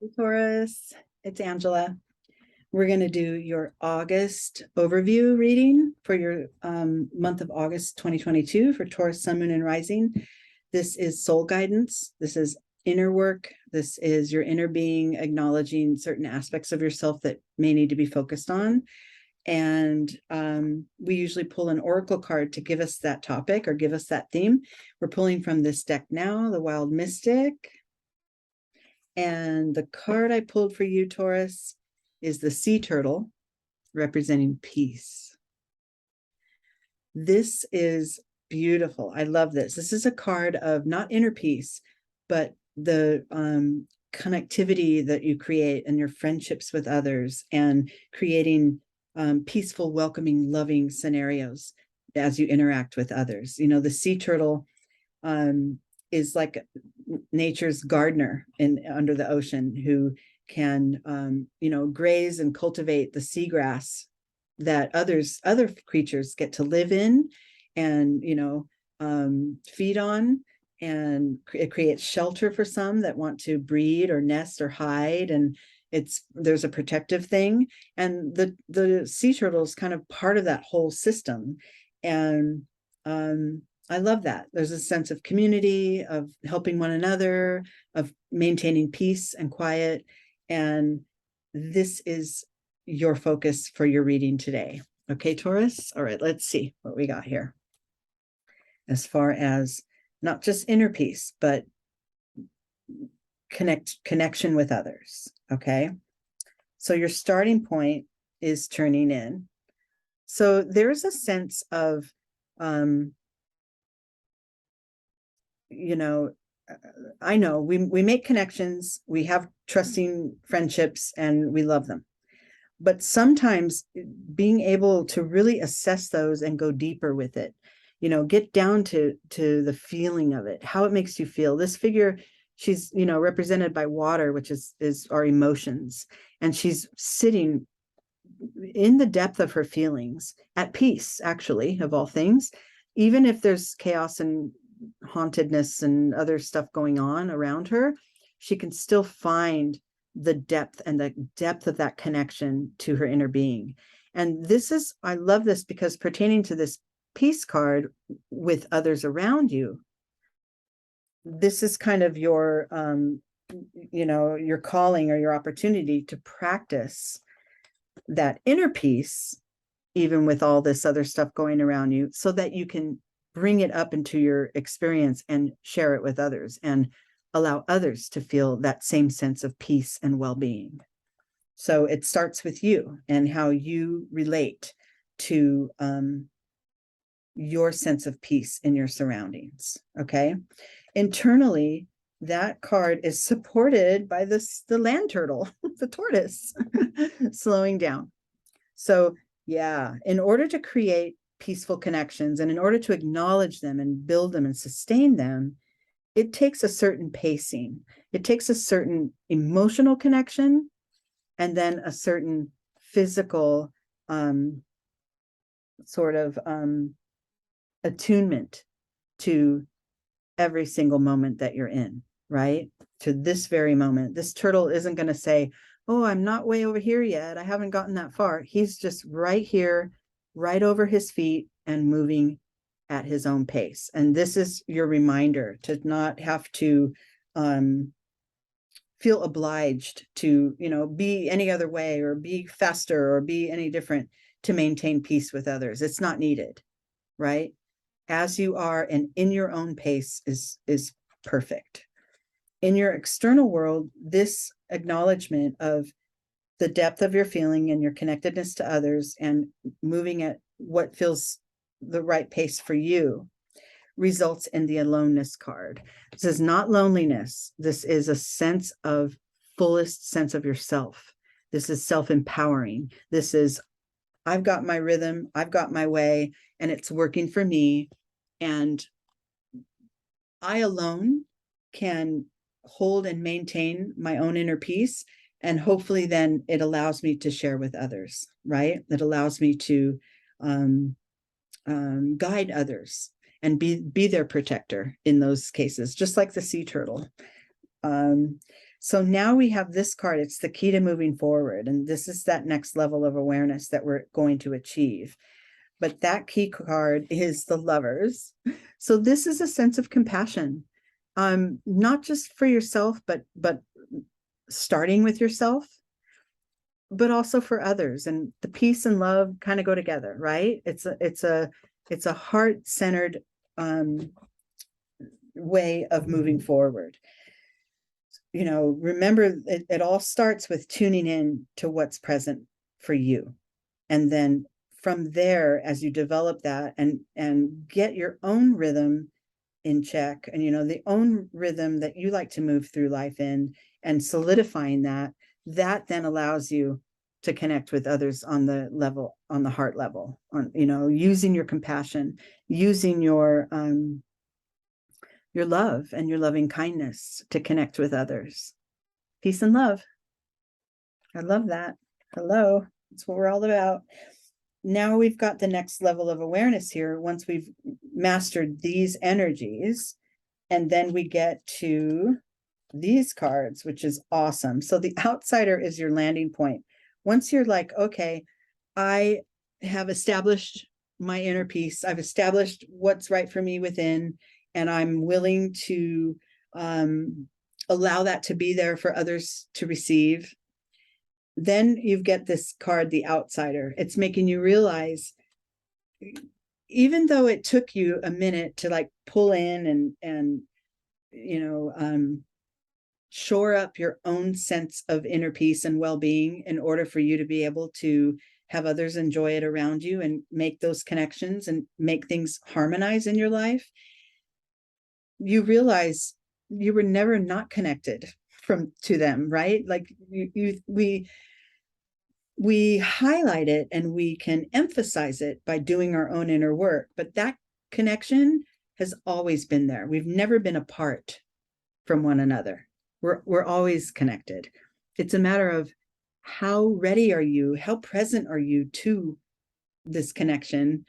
Hey, Taurus, it's Angela. We're going to do your August overview reading for your month of August 2022 for Taurus, Sun, Moon, and Rising. This is soul guidance. This is inner work. This is your inner being acknowledging certain aspects of yourself that may need to be focused on. And we usually pull an oracle card to give us that topic or give us that theme. We're pulling from this deck now, the Wild Mystic. And the card I pulled for you, Taurus, is the sea turtle representing peace. This is beautiful. I love this. This is a card of not inner peace, but the connectivity that you create in your friendships with others and creating peaceful, welcoming, loving scenarios as you interact with others. You know, the sea turtle is like nature's gardener under the ocean who can graze and cultivate the seagrass that other creatures get to live in and feed on, and it creates shelter for some that want to breed or nest or hide, and there's a protective thing, and the sea turtle is kind of part of that whole system. And I love that. There's a sense of community, of helping one another, of maintaining peace and quiet. And this is your focus for your reading today. Okay, Taurus? All right, let's see what we got here. As far as not just inner peace, but connection with others. Okay. So your starting point is turning in. So there's a sense of, I know we make connections, we have trusting friendships, and we love them. But sometimes being able to really assess those and go deeper with it, get down to the feeling of it, how it makes you feel. This figure, she's, represented by water, which is our emotions. And she's sitting in the depth of her feelings, at peace, actually, of all things, even if there's chaos and hauntedness and other stuff going on around her, she can still find the depth of that connection to her inner being. And I love this because pertaining to this peace card with others around you, this is kind of your calling or your opportunity to practice that inner peace, even with all this other stuff going around you, so that you can bring it up into your experience and share it with others and allow others to feel that same sense of peace and well-being. So it starts with you and how you relate to your sense of peace in your surroundings. Okay. Internally, that card is supported by the land turtle, the tortoise, slowing down. So yeah, in order to create peaceful connections and in order to acknowledge them and build them and sustain them, it takes a certain pacing. It takes a certain emotional connection and then a certain physical attunement to every single moment that you're in, right? To this very moment. This turtle isn't going to say, oh, I'm not way over here yet. I haven't gotten that far. He's just right here, right over his feet and moving at his own pace. And this is your reminder to not have to feel obliged to, be any other way or be faster or be any different to maintain peace with others. It's not needed, right? As you are and in your own pace is perfect. In your external world, this acknowledgement of the depth of your feeling and your connectedness to others and moving at what feels the right pace for you results in the aloneness card. This is not loneliness. This is a sense of fullest sense of yourself. This is self-empowering. This is, I've got my rhythm, I've got my way, and it's working for me. And I alone can hold and maintain my own inner peace. And hopefully then it allows me to share with others, right? It allows me to guide others and be their protector in those cases, just like the sea turtle. So now we have this card. It's the key to moving forward. And this is that next level of awareness that we're going to achieve. But that key card is the Lovers. So this is a sense of compassion, not just for yourself, but starting with yourself, but also for others. And the peace and love kind of go together, right? It's a heart-centered way of moving forward. You know, remember, it all starts with tuning in to what's present for you. And then from there, as you develop that and get your own rhythm in check, and, you know, the own rhythm that you like to move through life in, and solidifying that then allows you to connect with others on the level, on the heart level, on, you know, using your compassion, using your love and your loving kindness to connect with others. Peace and love. I love that. Hello. That's what we're all about. Now we've got the next level of awareness here. Once we've mastered these energies, and then we get to these cards, which is awesome. So the outsider is your landing point. Once you're like, okay, I have established my inner peace, I've established what's right for me within, and I'm willing to allow that to be there for others to receive. Then you get this card, the outsider. It's making you realize, even though it took you a minute to like pull in and you know, shore up your own sense of inner peace and well-being in order for you to be able to have others enjoy it around you and make those connections and make things harmonize in your life, you realize you were never not connected to them, right? Like we highlight it and we can emphasize it by doing our own inner work, but that connection has always been there. We've never been apart from one another. We're always connected. It's a matter of how ready are you, how present are you to this connection,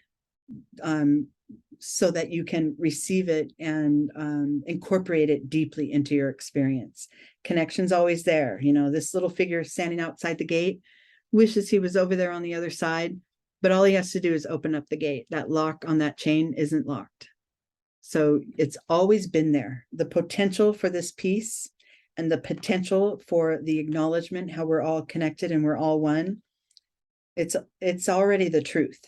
so that you can receive it and incorporate it deeply into your experience. Connection's always there. You know, this little figure standing outside the gate wishes he was over there on the other side, but all he has to do is open up the gate. That lock on that chain isn't locked. So it's always been there. The potential for this peace and the potential for the acknowledgement, how we're all connected and we're all one, it's already the truth.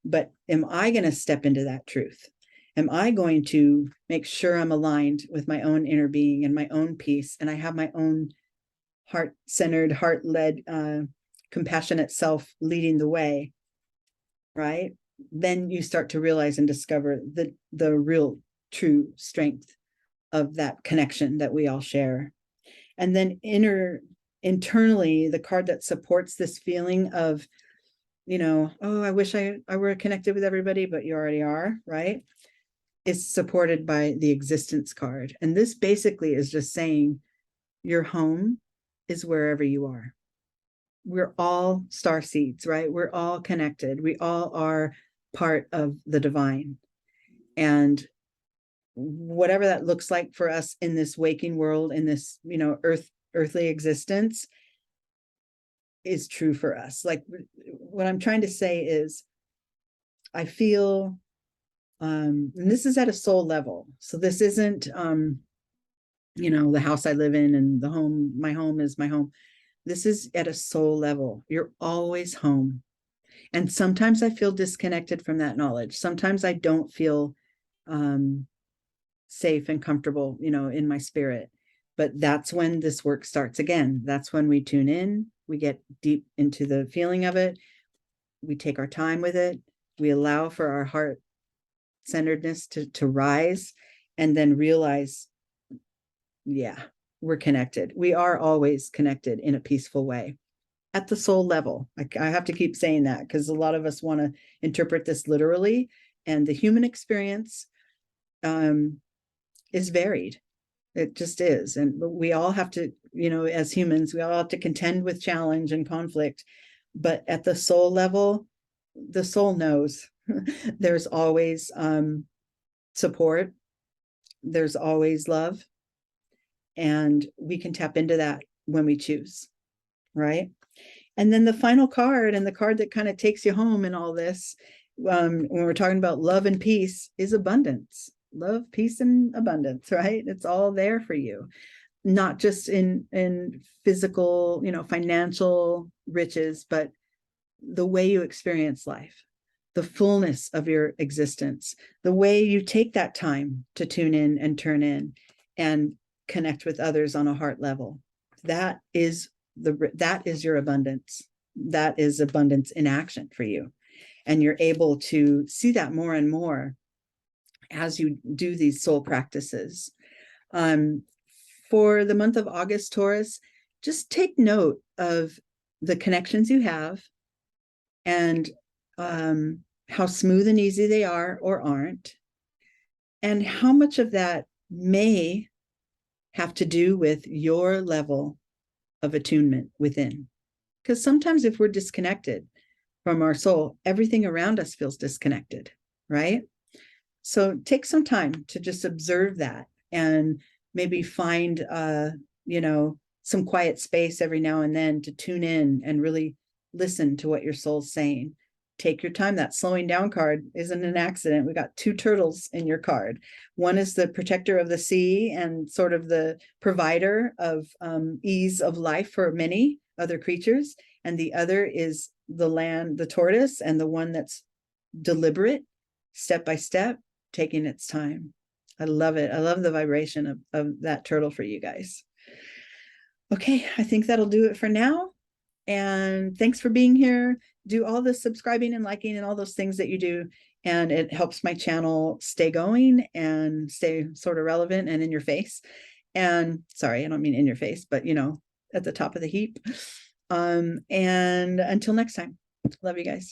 But am I going to step into that truth? Am I going to make sure I'm aligned with my own inner being and my own peace, and I have my own heart-centered, heart-led, compassionate self leading the way, right? Then you start to realize and discover the real true strength of that connection that we all share. And then internally, the card that supports this feeling of, you know, oh, I wish I were connected with everybody, but you already are, right? Is supported by the existence card. And this basically is just saying your home is wherever you are. We're all star seeds, right? We're all connected. We all are part of the divine. And whatever that looks like for us in this waking world, in this, you know, earthly existence, is true for us. Like, what I'm trying to say is, I feel, and this is at a soul level. So this isn't, you know, the house I live in and my home is my home. This is at a soul level. You're always home. And sometimes I feel disconnected from that knowledge. Sometimes I don't feel safe and comfortable, you know, in my spirit. But that's when this work starts again. That's when we tune in, we get deep into the feeling of it, we take our time with it, we allow for our heart centeredness to rise, and then realize, yeah, we're connected. We are always connected in a peaceful way at the soul level. I have to keep saying that because a lot of us want to interpret this literally, and the human experience is varied. It just is. And we all have to, you know, as humans, we all have to contend with challenge and conflict. But at the soul level, the soul knows there's always support. There's always love. And we can tap into that when we choose, right? And then the final card, and the card that kind of takes you home in all this, when we're talking about love and peace, is abundance. Love, peace, and abundance, right? It's all there for you, not just in physical, financial riches, but the way you experience life, the fullness of your existence, the way you take that time to tune in and turn in and connect with others on a heart level. That is your abundance. That is abundance in action for you. And you're able to see that more and more as you do these soul practices. For the month of August, Taurus, just take note of the connections you have and how smooth and easy they are or aren't, and how much of that may have to do with your level of attunement within. Because sometimes if we're disconnected from our soul, everything around us feels disconnected, right? So take some time to just observe that, and maybe find, some quiet space every now and then to tune in and really listen to what your soul's saying. Take your time. That slowing down card isn't an accident. We got 2 turtles in your card. One is the protector of the sea and sort of the provider of ease of life for many other creatures. And the other is the land, the tortoise, and the one that's deliberate, step by step, taking its time. I love it. I love the vibration of that turtle for you guys. Okay, I think that'll do it for now. And thanks for being here. Do all the subscribing and liking and all those things that you do. And it helps my channel stay going and stay sort of relevant and in your face. And sorry, I don't mean in your face, but at the top of the heap. And until next time, love you guys.